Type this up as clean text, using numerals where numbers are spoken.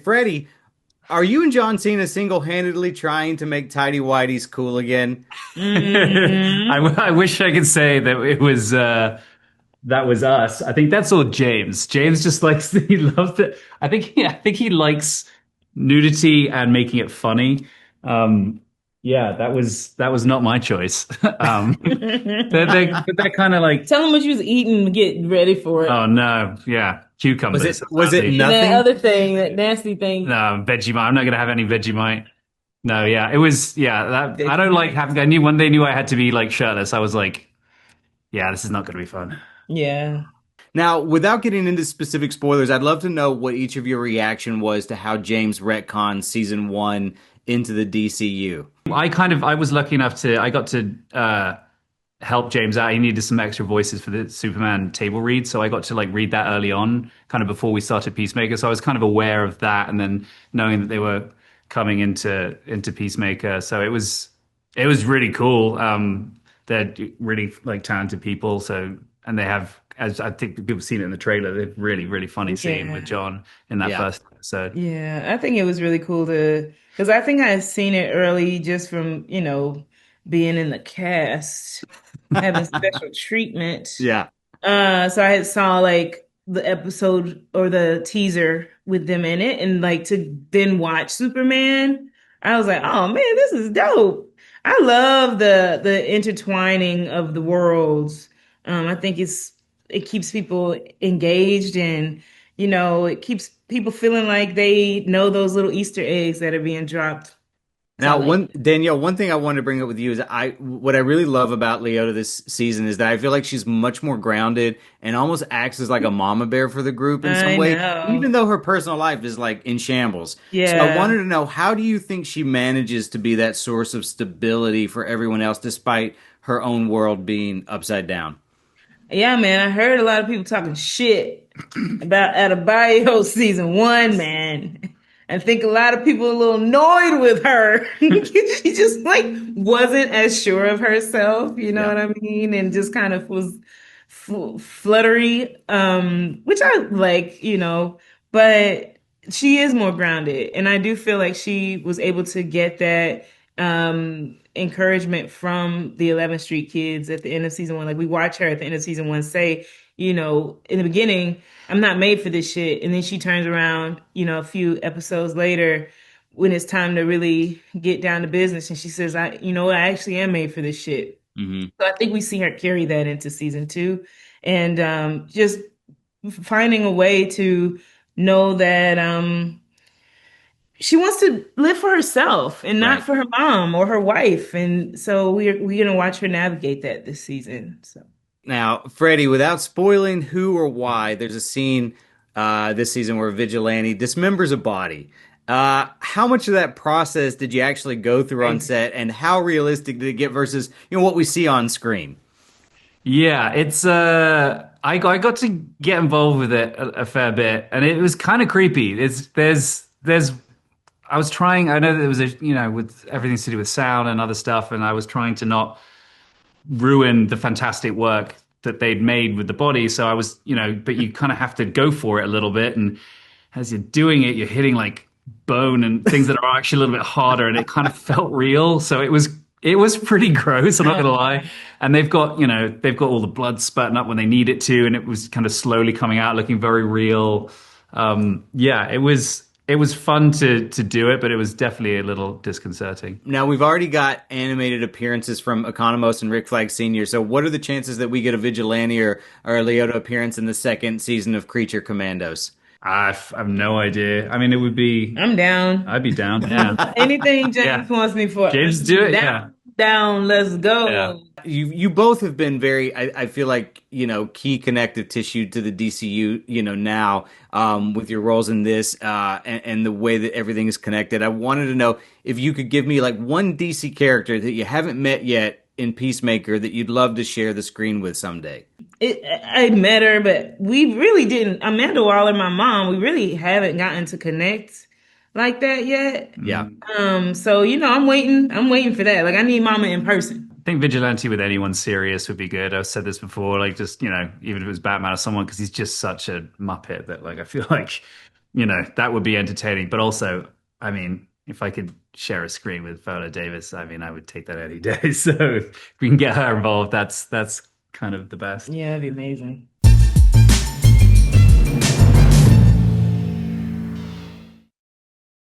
Freddie, are you and John Cena single-handedly trying to make Tighty Whities cool again? I wish I could say that it was that was us. I think that's all James. James just likes he loves it. I think he likes nudity and making it funny. Yeah, that was not my choice. They're kind of like, Tell him what you was eating to get ready for it. oh no, yeah, Was cucumbers. it was it And that nothing? other thing, that nasty thing. No, Vegemite. I'm not gonna have any Vegemite. No, yeah, it was. Yeah, that I don't like having. I knew when they knew I had to be like shirtless. I was like, yeah, this is not gonna be fun. Yeah. Now, without getting into specific spoilers, I'd love to know what each of your reaction was to how James retconned season one into the DCU. I was lucky enough I got to help James out. He needed some extra voices for the Superman table read, so I got to like read that early on, kind of before we started Peacemaker. So I was kind of aware of that, and then knowing that they were coming into Peacemaker, so it was really cool. They're really like talented people, so and they have. As I think people have seen it in the trailer, they've really funny scene with Yeah. John in that Yeah. first episode. Yeah. I think it was really cool because I think I had seen it early just from, being in the cast, having special treatment. Yeah. So I had saw like the episode or the teaser with them in it, and like to then watch Superman, I was like, oh man, this is dope. I love the intertwining of the worlds. I think it keeps people engaged, and it keeps people feeling like they know those little Easter eggs that are being dropped. So I Now, like one Danielle, one thing I wanted to bring up with you is what I really love about Leota this season is that I feel like she's much more grounded and almost acts as like a mama bear for the group in some I way, even know. though her personal life is like in shambles. So I Yeah. wanted to know, how do you think she manages to be that source of stability for everyone else despite her own world being upside down? Yeah, man, I heard a lot of people talking shit about Adebayo season one, man. I think a lot of people are a little annoyed with her. She just like wasn't as sure of herself, you know Yeah. what I mean? And just kind of was fluttery, which I like, but she is more grounded. And I do feel like she was able to get that encouragement from the 11th Street kids at the end of season one. Like we watch her at the end of season one say, in the beginning, I'm not made for this shit. And then she turns around, a few episodes later when it's time to really get down to business. And she says, I actually am made for this shit. Hmm. So I think we see her carry that into season two, and just finding a way to know that she wants to live for herself and not Right. for her mom or her wife. And so we're gonna watch her navigate that this season. So Now, Freddie, without spoiling who or why, there's a scene this season where Vigilante dismembers a body. How much of that process did you actually go through on crazy. set, and how realistic did it get versus what we see on screen? Yeah, it's I got to get involved with it a fair bit, and it was kind of creepy. There's I was trying. I know that there was with everything to do with sound and other stuff, and I was trying to not ruin the fantastic work that they'd made with the body. So I was, but you kind of have to go for it a little bit, and as you're doing it, you're hitting like bone and things that are actually a little bit harder, and it kind of felt real. So it was pretty gross. I'm not gonna lie. And they've got all the blood spurting up when they need it to, and it was kind of slowly coming out, looking very real. Yeah, it was fun to do it, but it was definitely a little disconcerting. Now, we've already got animated appearances from Economos and Rick Flag Sr., so what are the chances that we get a Vigilante or a Leota appearance in the second season of Creature Commandos? I've no idea. I mean, it would be. I'm down. I'd be down. Yeah, Anything yeah. James wants me for, James, do it. Yeah, down, down, let's yeah. go. You both have been very, I feel like, key connective tissue to the DCU, now, with your roles in this, and the way that everything is connected. I wanted to know if you could give me like one DC character that you haven't met yet in Peacemaker that you'd love to share the screen with someday. I met her, but we really didn't. Amanda Waller, my mom, we really haven't gotten to connect like that yet. Yeah. So I'm waiting. I'm waiting for that. Like I need mama in person. I think Vigilante with anyone serious would be good. I've said this before, like just, even if it was Batman or someone, because he's just such a muppet that like I feel like that would be entertaining. But also, I mean, if I could share a screen with Viola Davis, I mean, I would take that any day. So if we can get her involved, that's kind of the best. Yeah, that'd be amazing.